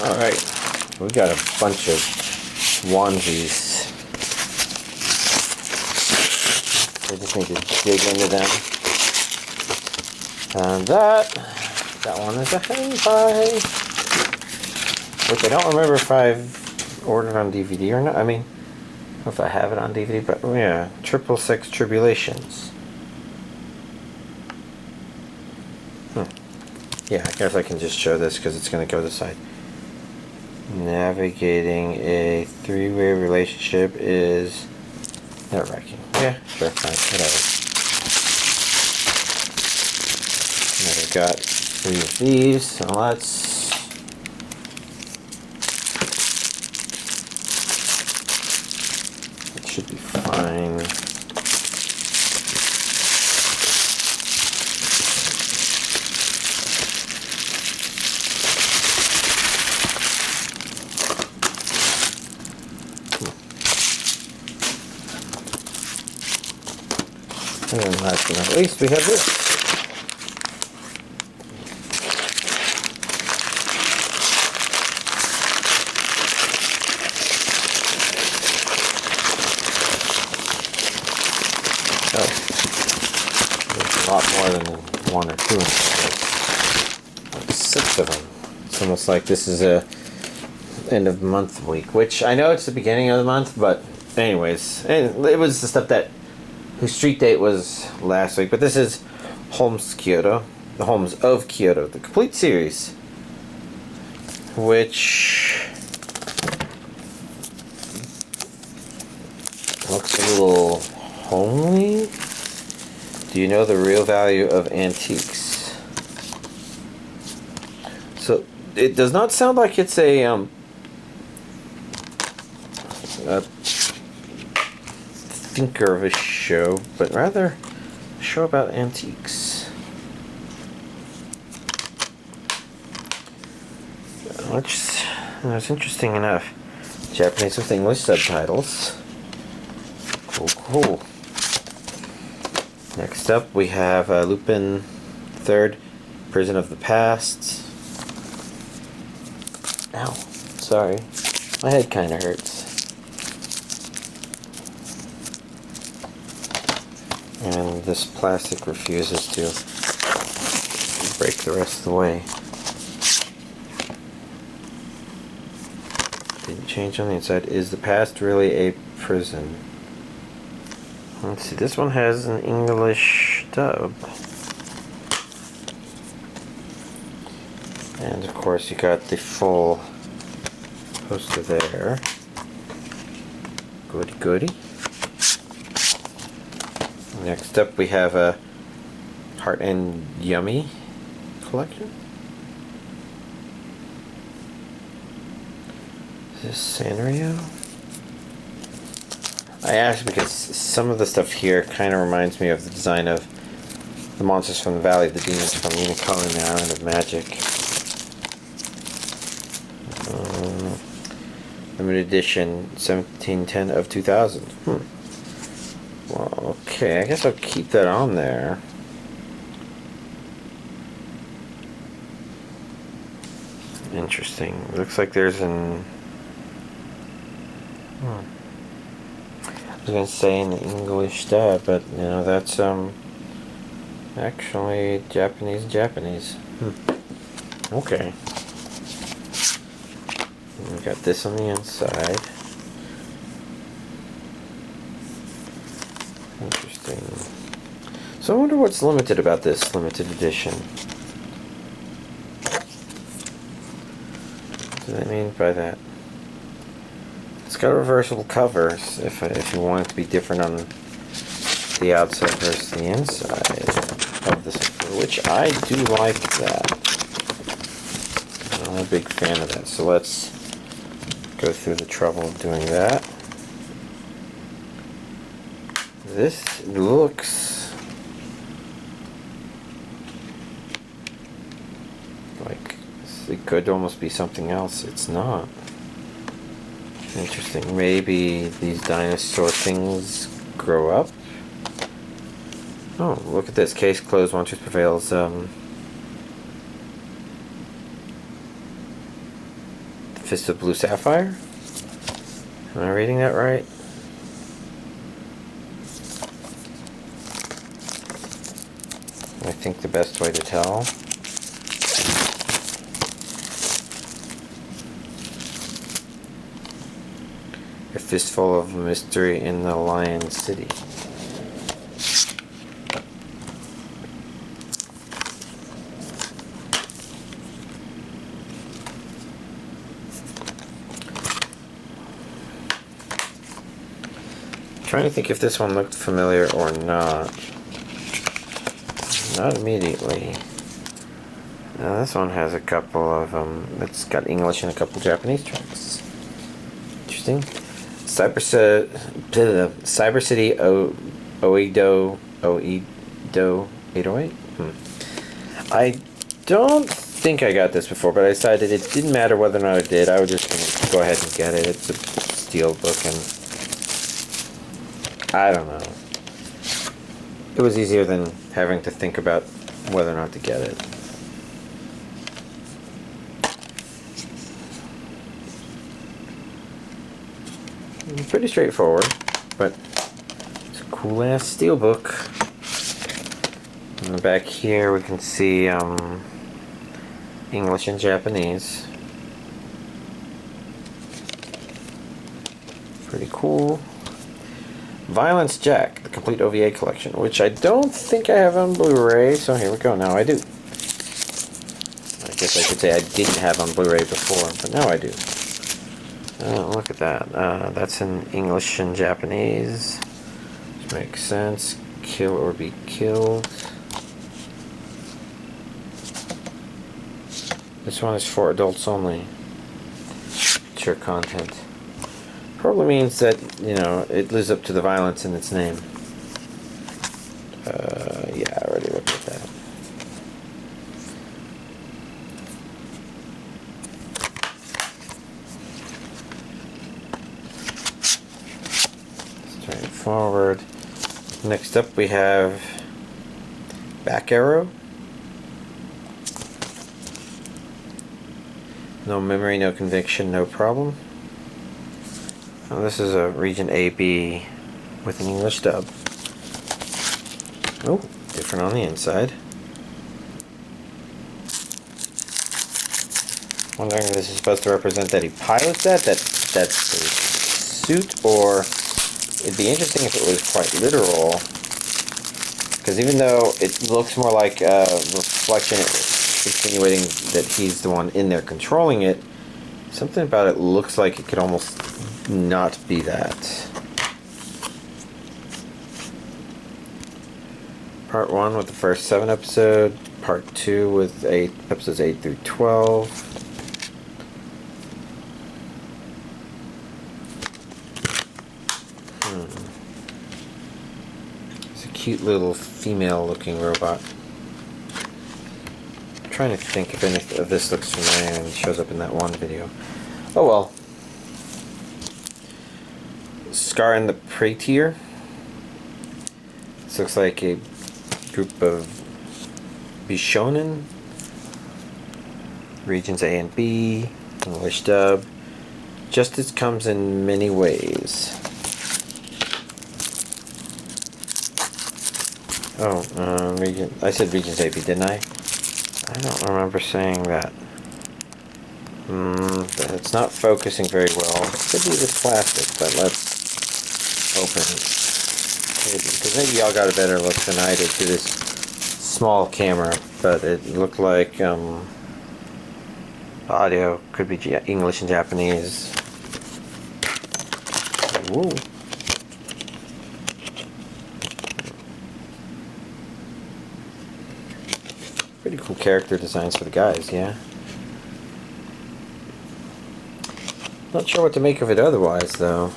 Alright, we got a bunch of onesies. I just need to dig into them. And that one is a Hentai, which I don't remember if I've ordered on DVD or not. I mean, I don't know if I have it on DVD, but yeah, 666 Tribulations. Yeah, I guess I can just show this because it's going to go this side. Navigating a three-way relationship is nerve-wracking. Yeah, sure, fine, whatever. Now we've got 3 of these, so let's... It should be fine. And then last but not least, we have this. Oh, there's a lot more than 1 or 2 in there. Like 6 of them. It's almost like this is a end of month week, which I know it's the beginning of the month, but anyways, and it was the stuff that whose street date was last week, but this is Holmes Kyoto, the Holmes of Kyoto, the complete series, which looks a little homely. Do you know the real value of antiques? So it does not sound like it's a thinker of a show, but rather a show about antiques. Which is interesting enough. Japanese with English subtitles. Cool, cool. Next up we have Lupin III, Prison of the Past. Ow, sorry. My head kinda hurts. And this plastic refuses to break the rest of the way. Didn't change on the inside. Is the past really a prison? Let's see, this one has an English dub. And of course you got the full poster there. Goody goody. Next up we have a Heart and Yummie collection. Is this Sanrio? I asked because some of the stuff here kind of reminds me of the design of the monsters from the Valley of the Demons from Unicorn and the Island of Magic. Limited edition 1710 of 2000. Well, okay, I guess I'll keep that on there. Interesting. Looks like there's an... I was going to say in English dub, but you know, that's actually Japanese. Okay. And we got this on the inside. Interesting. So I wonder what's limited about this limited edition. What do they mean by that? It's got reversible covers if you want it to be different on the outside versus the inside of this, which I do like that. I'm a big fan of that. So let's go through the trouble of doing that. This looks like it could almost be something else. It's not. Interesting. Maybe these dinosaur things grow up. Oh, look at this. Case closed. One truth prevails. Fist of Blue Sappphire. Am I reading that right? I think the best way to tell. A Fistful of Mystery in the Lion City. Trying to think if this one looked familiar or not. Not immediately. Now this one has a couple of it's got English and a couple Japanese tracks. Interesting. Cyber City OEDO 808. I don't think I got this before, but I decided it didn't matter whether or not I did. I was just gonna go ahead and get it. It's a steelbook, and I don't know. It was easier than having to think about whether or not to get it. Pretty straightforward, but it's a cool ass steelbook. In the back here we can see English and Japanese. Pretty cool. Violence Jack, the complete OVA collection, which I don't think I have on Blu-ray, so here we go. Now I do. I guess I could say I didn't have on Blu-ray before, but now I do. Look at that. That's in English and Japanese, which makes sense. Kill or be killed. This one is for adults only. Mature content. Probably means that, you know, it lives up to the violence in its name. Yeah, I already looked at that. Straightforward. Next up we have Back Arrow. No memory, no conviction, no problem. Now this is a region AB with an English dub. Oh, different on the inside. Wondering if this is supposed to represent that he pilots that's his suit, or it'd be interesting if it was quite literal. Because even though it looks more like a reflection, insinuating that he's the one in there controlling it, something about it looks like it could almost not be that. Part 1 with the first 7 episodes, Part 2 with episodes 8 through 12. It's a cute little female looking robot. I'm trying to think if any of this looks familiar and it shows up in that one video. Oh well. Scar and the Praeter. This looks like a group of Bishonen. Regions A and B. English dub. Justice comes in many ways. Oh, I said Regions A, B, didn't I? I don't remember saying that. It's not focusing very well. It could be this plastic, but let's open it. Because maybe y'all got a better look than I did to this small camera, but it looked like audio could be English and Japanese. Ooh. Pretty cool character designs for the guys, yeah. Not sure what to make of it otherwise, though.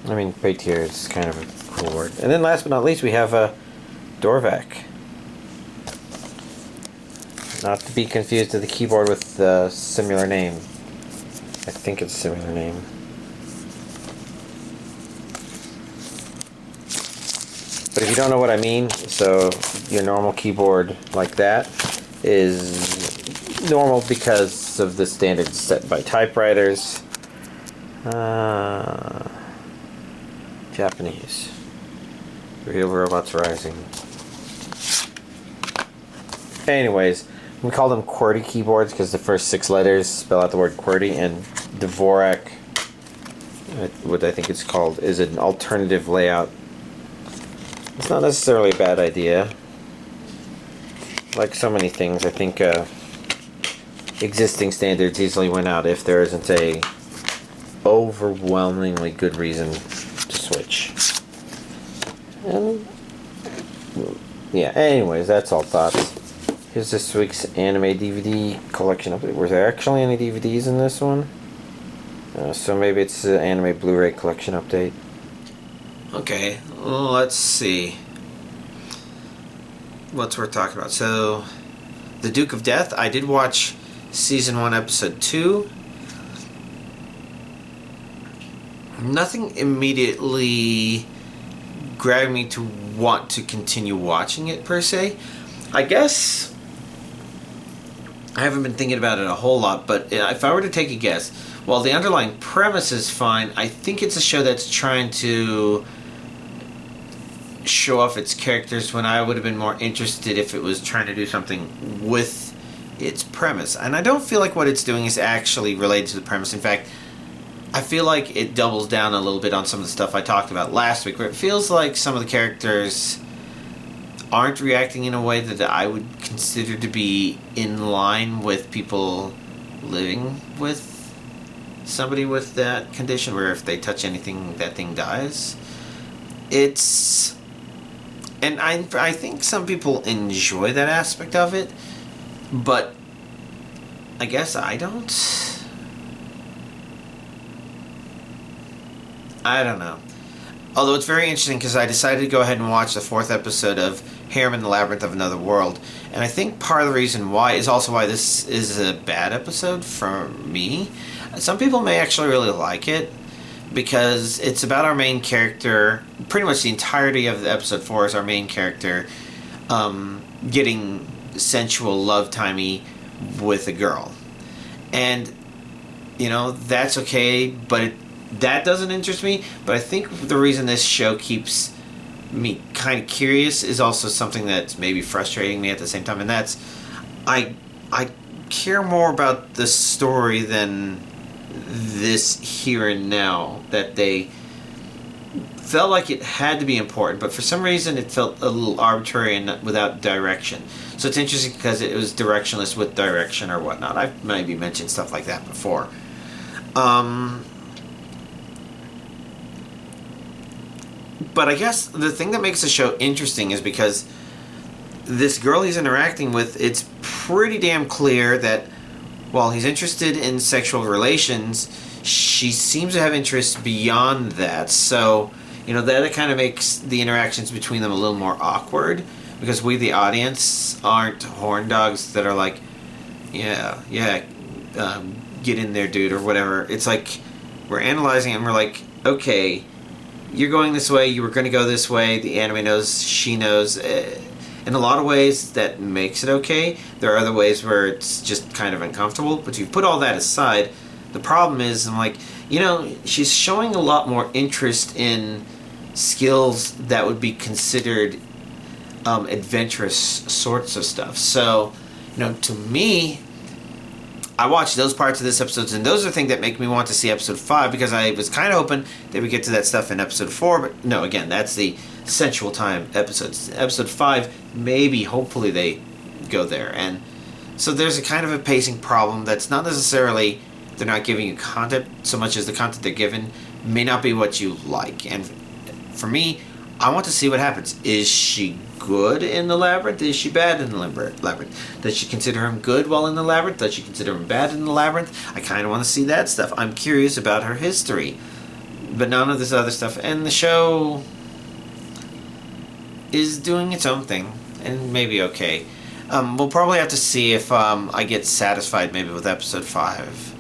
I mean, Praeter is kind of a cool word. And then last but not least, we have Dorvack. Not to be confused with the keyboard with the similar name. I think it's a similar name. But if you don't know what I mean, so your normal keyboard like that is normal because of the standards set by typewriters. Japanese. Real Robots Rising. Anyways, we call them QWERTY keyboards because the first 6 letters spell out the word QWERTY, and Dvorak, what I think it's called, is an alternative layout. It's not necessarily a bad idea. Like so many things, I think existing standards easily win out if there isn't a overwhelmingly good reason to switch. And yeah, anyways, that's all thoughts. Here's this week's anime DVD collection update. Were there actually any DVDs in this one? So maybe it's an anime Blu-ray collection update. Okay, well, let's see what's worth talking about. So, The Duke of Death, I did watch Season 1, Episode 2. Nothing immediately grabbed me to want to continue watching it, per se. I guess I haven't been thinking about it a whole lot, but if I were to take a guess, while the underlying premise is fine, I think it's a show that's trying to show off its characters when I would have been more interested if it was trying to do something with its premise. And I don't feel like what it's doing is actually related to the premise. In fact, I feel like it doubles down a little bit on some of the stuff I talked about last week, where it feels like some of the characters aren't reacting in a way that I would consider to be in line with people living with somebody with that condition, where if they touch anything, that thing dies. It's... And I think some people enjoy that aspect of it, but I guess I don't. I don't know. Although it's very interesting because I decided to go ahead and watch the 4th episode of Harem in the Labyrinth of Another World. And I think part of the reason why is also why this is a bad episode for me. Some people may actually really like it because it's about our main character. Pretty much the entirety of the episode 4 is our main character getting sensual love-timey with a girl. And, you know, that's okay, but that doesn't interest me. But I think the reason this show keeps me kind of curious is also something that's maybe frustrating me at the same time, and that's I care more about the story than this here and now. That they felt like it had to be important, but for some reason it felt a little arbitrary and without direction. So it's interesting because it was directionless with direction or whatnot. I've maybe mentioned stuff like that before. But I guess the thing that makes the show interesting is because this girl he's interacting with, it's pretty damn clear that while he's interested in sexual relations, she seems to have interests beyond that. So, you know, that kind of makes the interactions between them a little more awkward, because we, the audience, aren't horn dogs that are like, yeah, get in there, dude, or whatever. It's like we're analyzing it and we're like, okay, you're going this way, you were going to go this way, the anime knows, she knows. In a lot of ways, that makes it okay. There are other ways where it's just kind of uncomfortable, but you put all that aside, the problem is, I'm like, you know, she's showing a lot more interest in skills that would be considered adventurous sorts of stuff. So, you know, to me, I watched those parts of this episode, and those are things that make me want to see episode 5, because I was kind of hoping they would get to that stuff in episode 4, but no, again, that's the sensual time episodes. Episode 5, maybe, hopefully they go there. And so there's a kind of a pacing problem that's not necessarily they're not giving you content so much as the content they're given may not be what you like. And for me, I want to see what happens. Is she good in the labyrinth? Is she bad in the labyrinth? Does she consider him good while in the labyrinth? Does she consider him bad in the labyrinth? I kind of want to see that stuff. I'm curious about her history, but none of this other stuff. And the show is doing its own thing, and maybe okay. We'll probably have to see if I get satisfied maybe with episode 5,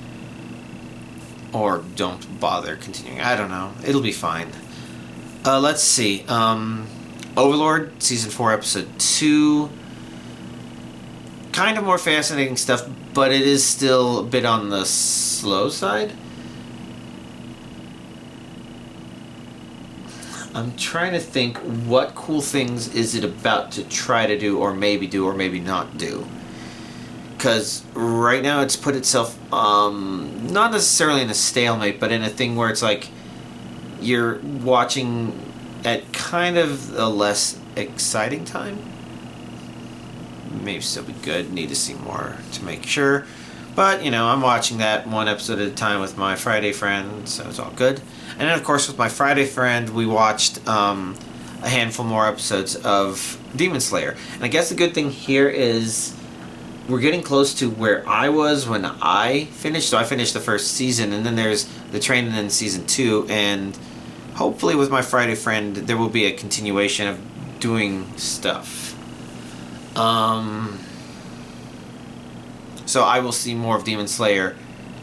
or don't bother continuing. I don't know. It'll be fine. Let's see. Overlord, Season 4, Episode 2. Kind of more fascinating stuff, but it is still a bit on the slow side. I'm trying to think what cool things is it about to try to do or maybe not do. Because right now it's put itself, not necessarily in a stalemate, but in a thing where it's like you're watching at kind of a less exciting time. Maybe still be good, need to see more to make sure. But, you know, I'm watching that one episode at a time with my Friday friend, so it's all good. And then, of course, with my Friday friend, we watched a handful more episodes of Demon Slayer. And I guess the good thing here is we're getting close to where I was when I finished. So I finished the first season, and then there's the training in Season 2, and hopefully with my Friday friend, there will be a continuation of doing stuff. So I will see more of Demon Slayer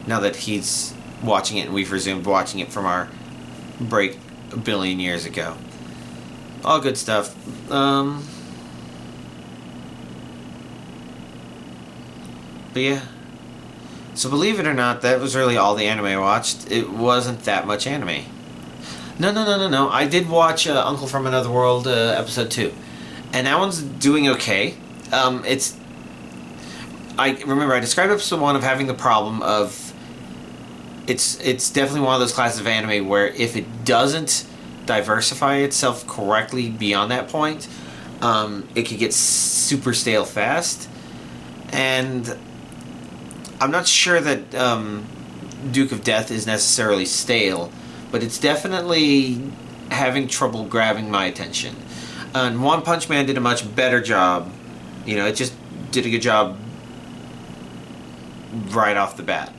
now that he's watching it and we've resumed watching it from our break a billion years ago. All good stuff. But yeah. So believe it or not, that was really all the anime I watched. It wasn't that much anime. No. I did watch Uncle from Another World episode 2. And that one's doing okay. I remember I described episode 1 of having the problem of it's definitely one of those classes of anime where if it doesn't diversify itself correctly beyond that point, it could get super stale fast. And I'm not sure that Duke of Death is necessarily stale, but it's definitely having trouble grabbing my attention. And One Punch Man did a much better job. You know, it just did a good job right off the bat.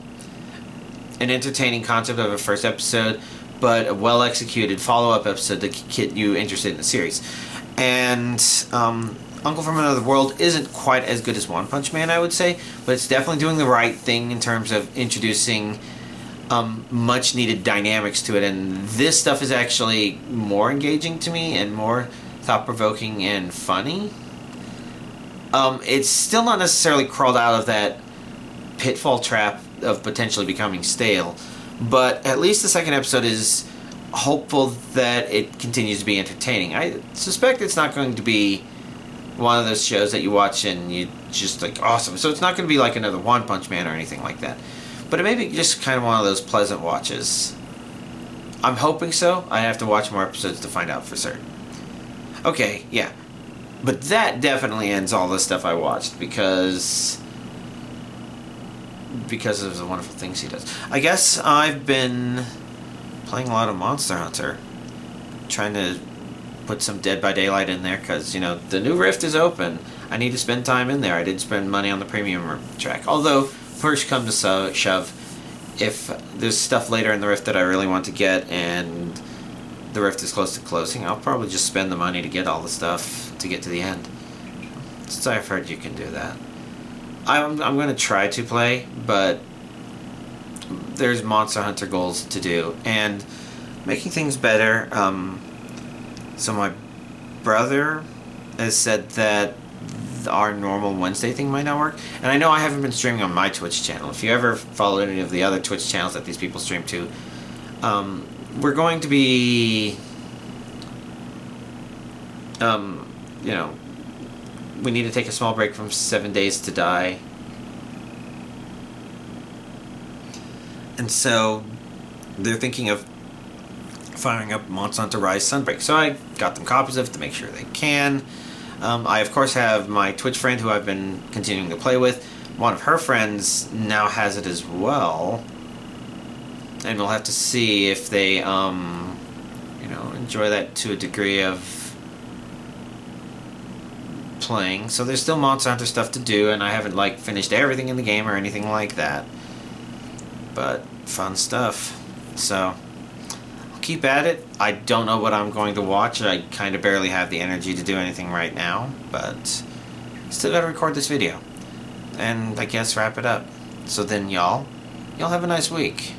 An entertaining concept of a first episode, but a well-executed follow-up episode that can get you interested in the series. And Uncle from Another World isn't quite as good as One Punch Man, I would say, but it's definitely doing the right thing in terms of introducing much-needed dynamics to it, and this stuff is actually more engaging to me and more thought-provoking and funny. It's still not necessarily crawled out of that pitfall trap of potentially becoming stale, but at least the second episode is hopeful that it continues to be entertaining. I suspect it's not going to be one of those shows that you watch and you just like, awesome. So it's not going to be like another One Punch Man or anything like that, but it may be just kind of one of those pleasant watches. I'm hoping so. I have to watch more episodes to find out for certain. Okay, yeah. But that definitely ends all the stuff I watched because of the wonderful things he does. I guess I've been playing a lot of Monster Hunter, trying to put some Dead by Daylight in there because, you know, the new Rift is open. I need to spend time in there. I did spend money on the premium track. Although, push come to shove, if there's stuff later in the Rift that I really want to get and the Rift is close to closing, I'll probably just spend the money to get all the stuff to get to the end. Since I've heard you can do that. I'm going to try to play, but there's Monster Hunter goals to do. And making things better, so my brother has said that our normal Wednesday thing might not work. And I know I haven't been streaming on my Twitch channel. If you ever follow any of the other Twitch channels that these people stream to, we're going to be, you know, we need to take a small break from 7 Days to Die. And so they're thinking of firing up Monster Hunter Rise Sunbreak. So I got them copies of it to make sure they can. I, of course, have my Twitch friend who I've been continuing to play with. One of her friends now has it as well. And we'll have to see if they, you know, enjoy that to a degree of playing. So there's still Monster Hunter stuff to do, and I haven't like finished everything in the game or anything like that, but fun stuff. So I'll keep at it. I don't know what I'm going to watch. I kind of barely have the energy to do anything right now, but still gotta record this video and I guess wrap it up. So then y'all have a nice week.